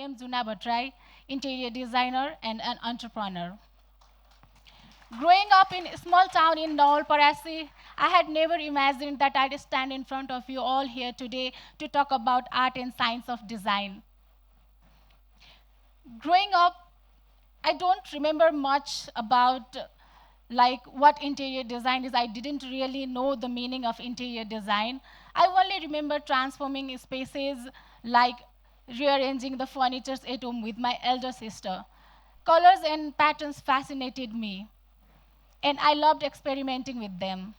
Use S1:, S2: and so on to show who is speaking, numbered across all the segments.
S1: am Juna Bhattarai, interior designer and an entrepreneur. Growing up in a small town in Parasi, I had never imagined that I'd stand in front of you all here today to talk about art and science of design. Growing up, I don't remember much about like what interior design is. I didn't really know the meaning of interior design. I only remember transforming spaces, like rearranging the furniture at home with my elder sister. Colors and patterns fascinated me, and I loved experimenting with them.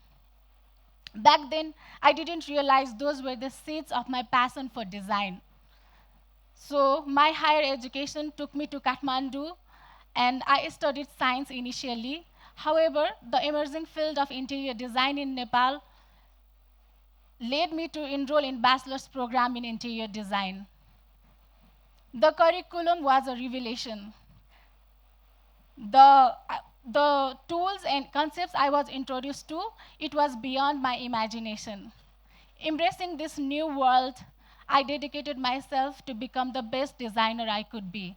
S1: Back then, I didn't realize those were the seeds of my passion for design. So my higher education took me to Kathmandu, and I studied science initially. However, the emerging field of interior design in Nepal led me to enroll in bachelor's program in interior design. The curriculum was a revelation. The tools and concepts I was introduced to, it was beyond my imagination. Embracing this new world, I dedicated myself to become the best designer I could be.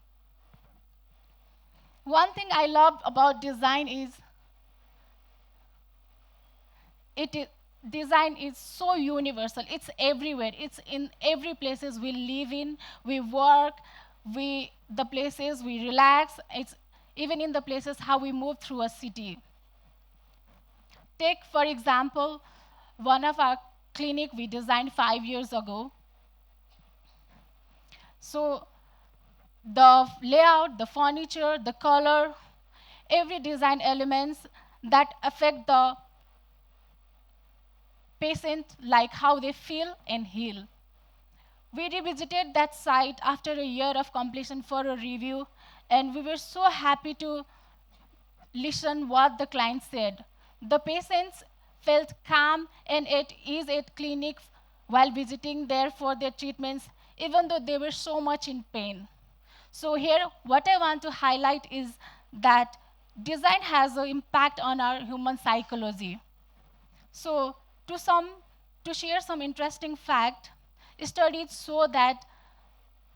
S1: One thing I loved about design is design is so universal. It's everywhere. It's in every places we live in, we work, the places we relax. It's even in the places how we move through a city. Take, for example, one of our clinic we designed 5 years ago. So the layout, the furniture, the color, every design elements that affect the patient, like how they feel and heal. We revisited that site after a year of completion for a review, and we were so happy to listen what the client said. The patients felt calm and at ease at clinic while visiting there for their treatments, even though they were so much in pain. So here, what I want to highlight is that design has an impact on our human psychology. So to share some interesting fact, studies show that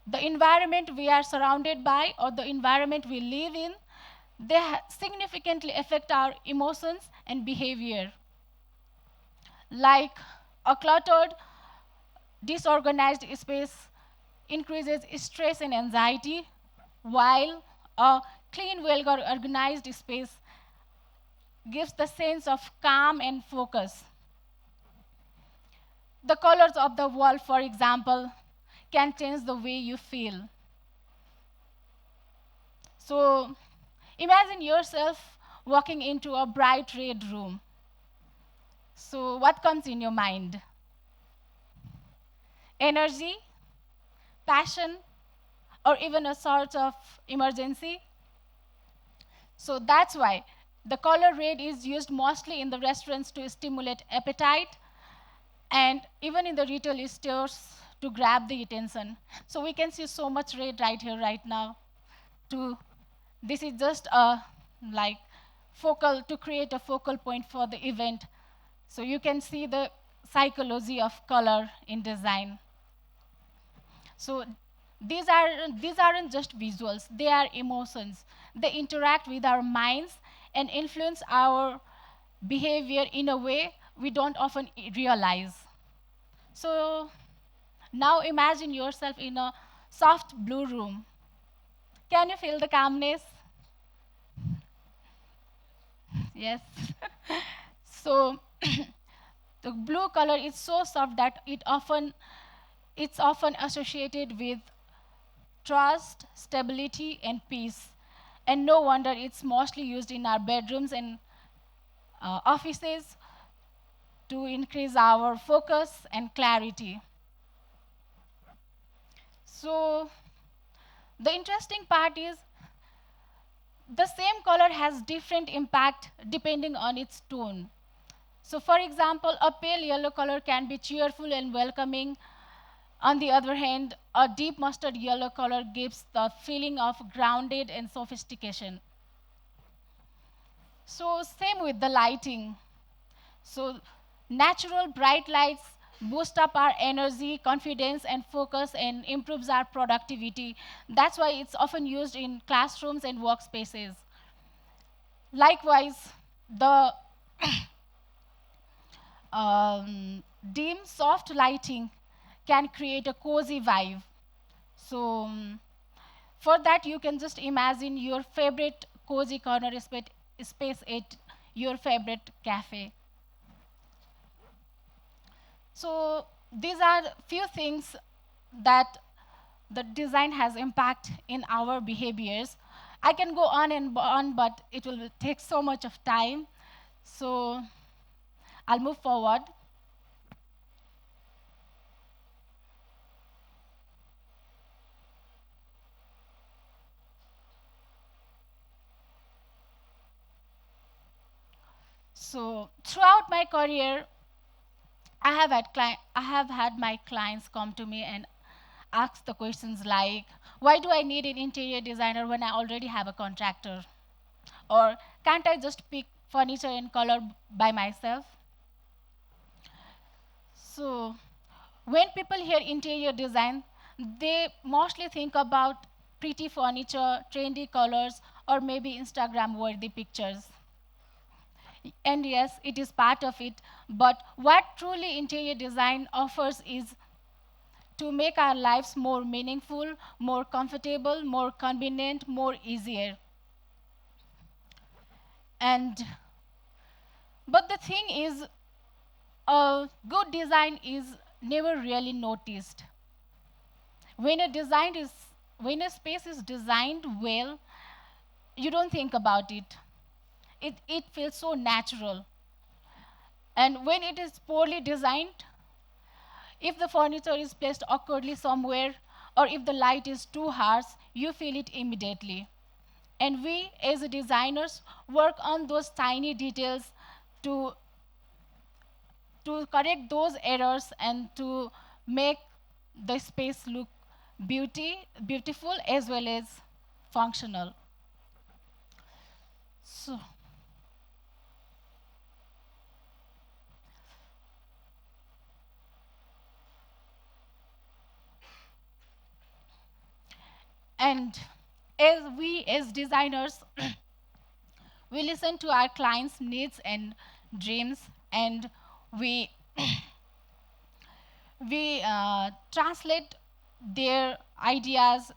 S1: the environment we are surrounded by or the environment we live in, they significantly affect our emotions and behavior. Like a cluttered, disorganized space increases stress and anxiety, while a clean, well-organized space gives the sense of calm and focus. The colors of the wall, for example, can change the way you feel. So imagine yourself walking into a bright red room. So what comes in your mind? Energy, passion, or even a sort of emergency? So that's why the color red is used mostly in the restaurants to stimulate appetite, and even in the retail stores to grab the attention. So we can see so much red right here, right now. This is just a to create a focal point for the event. So you can see the psychology of color in design. So these aren't just visuals, they are emotions. They interact with our minds and influence our behavior in a way we don't often realize. So now imagine yourself in a soft blue room. Can you feel the calmness? Yes. So the blue color is so soft that it's often associated with trust, stability, and peace. And no wonder it's mostly used in our bedrooms and offices to increase our focus and clarity. So the interesting part is the same color has different impact depending on its tone. So for example, a pale yellow color can be cheerful and welcoming. On the other hand, a deep mustard yellow color gives the feeling of grounded and sophistication. So same with the lighting. So natural bright lights boost up our energy, confidence, and focus, and improves our productivity. That's why it's often used in classrooms and workspaces. Likewise, the dim, soft lighting can create a cozy vibe. So, for that, you can just imagine your favorite cozy corner space at your favorite cafe. So, these are few things that the design has impact in our behaviors. I can go on and on, but it will take so much of time. So, I'll move forward. So, throughout my career, I have had my clients come to me and ask the questions like, why do I need an interior designer when I already have a contractor? Or can't I just pick furniture and color by myself? So, when people hear interior design, they mostly think about pretty furniture, trendy colors, or maybe Instagram worthy pictures. And yes, it is part of it, but what truly interior design offers is to make our lives more meaningful, more comfortable, more convenient, more easier. And but the thing is, a good design is never really noticed. When a design is when a space is designed well, you don't think about it. It feels so natural. And when it is poorly designed, if the furniture is placed awkwardly somewhere, or if the light is too harsh, you feel it immediately. And we, as designers, work on those tiny details to, to correct those errors and to make the space look beautiful as well as functional. So, and as designers, we listen to our clients' needs and dreams, and we translate their ideas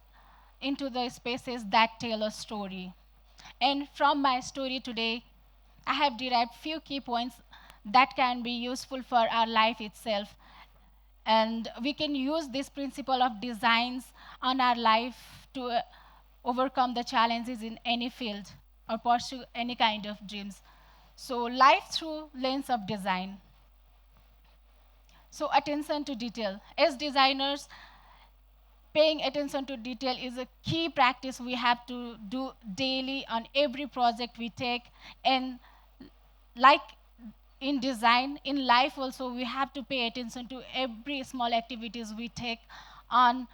S1: into the spaces that tell a story. And from my story today, I have derived few key points that can be useful for our life itself. And we can use this principle of designs on our life to overcome the challenges in any field or pursue any kind of dreams. So, life through lens of design. So, attention to detail. As designers, paying attention to detail is a key practice we have to do daily on every project we take. And like in design, in life also, we have to pay attention to every small activities we take on,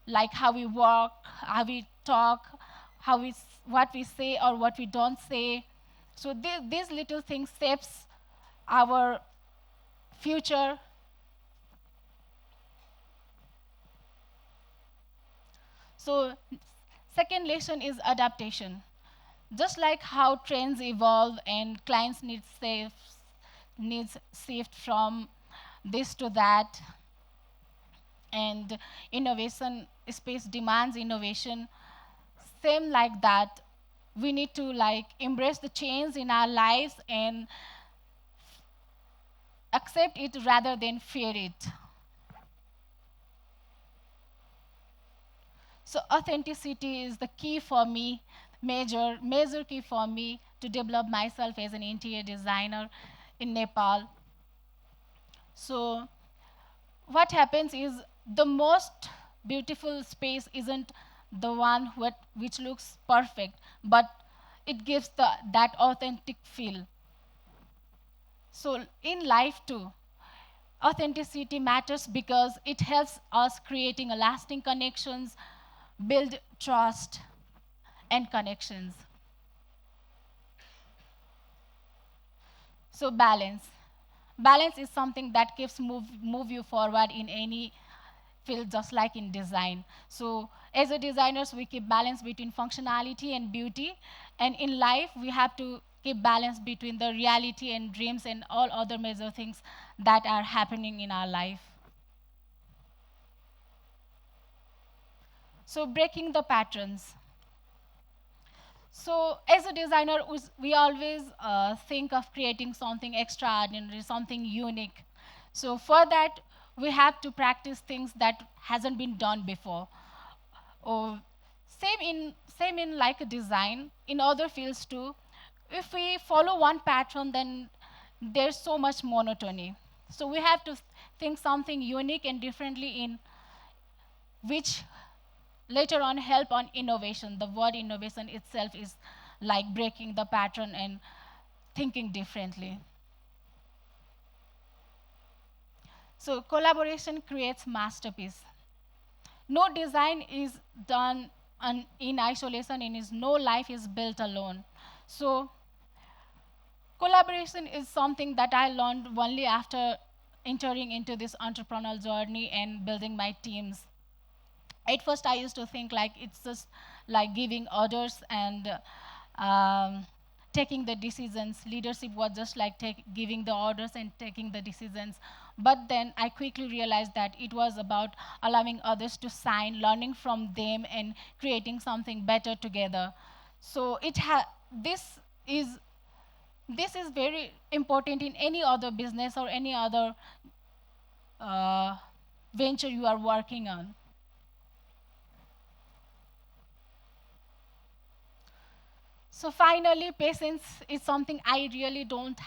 S1: like how we walk, how we talk, what we say or what we don't say. So these little things shapes our future. So second lesson is adaptation. Just like how trends evolve and clients needs shift from this to that, and innovation space demands innovation, same like that, we need to like embrace the change in our lives and accept it rather than fear it. So authenticity is the key for me, major key for me to develop myself as an interior designer in Nepal. So what happens is the most beautiful space isn't the one which looks perfect, but it gives that authentic feel. So in life too, authenticity matters because it helps us creating a lasting connections, build trust and connections. So balance. balance is something that keeps move you forward in any field, just like in design. So as a designers, we keep balance between functionality and beauty. And in life, we have to keep balance between the reality and dreams and all other major things that are happening in our life. So breaking the patterns. So as a designer, we always think of creating something extraordinary, something unique. So for that, we have to practice things that hasn't been done before. Or same in like a design, in other fields too. If we follow one pattern, then there's so much monotony. So we have to think something unique and differently in which later on help on innovation. The word innovation itself is like breaking the pattern and thinking differently. So collaboration creates masterpiece. No design is done in isolation, and no life is built alone. So collaboration is something that I learned only after entering into this entrepreneurial journey and building my teams. At first, I used to think like it's just like giving orders and taking the decisions. Leadership was just like giving the orders and taking the decisions. But then I quickly realized that it was about allowing others to sign, learning from them, and creating something better together. So this is this is very important in any other business or any other uh, venture you are working on. So finally, patience is something I really don't,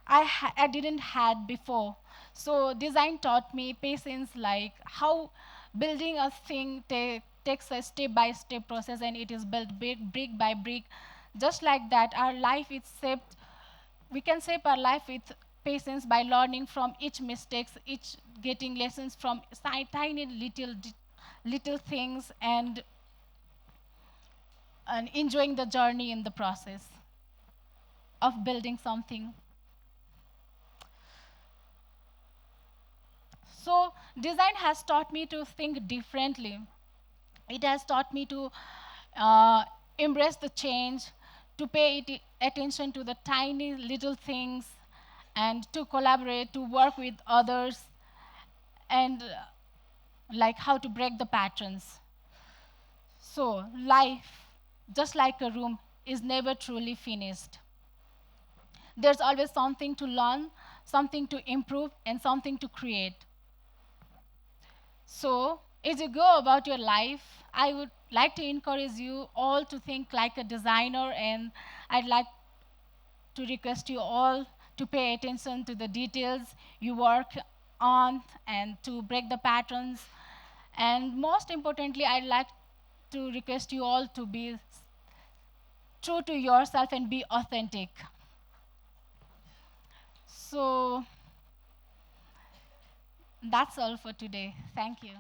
S1: I didn't had before. So design taught me patience, like how building a thing takes a step-by-step process, and it is built brick by brick. Just like that, our life is shaped, we can shape our life with patience by learning from each mistakes, each getting lessons from tiny little things, and enjoying the journey in the process of building something. So design has taught me to think differently. It has taught me to uh, embrace the change, to pay attention to the tiny little things, and to collaborate, to work with others, and like how to break the patterns. So life, just like a room, is never truly finished. There's always something to learn, something to improve, and something to create. So, as you go about your life, I would like to encourage you all to think like a designer, and I'd like to request you all to pay attention to the details you work on and to break the patterns. And most importantly, I'd like to request you all to be true to yourself and be authentic. So, that's all for today. Thank you.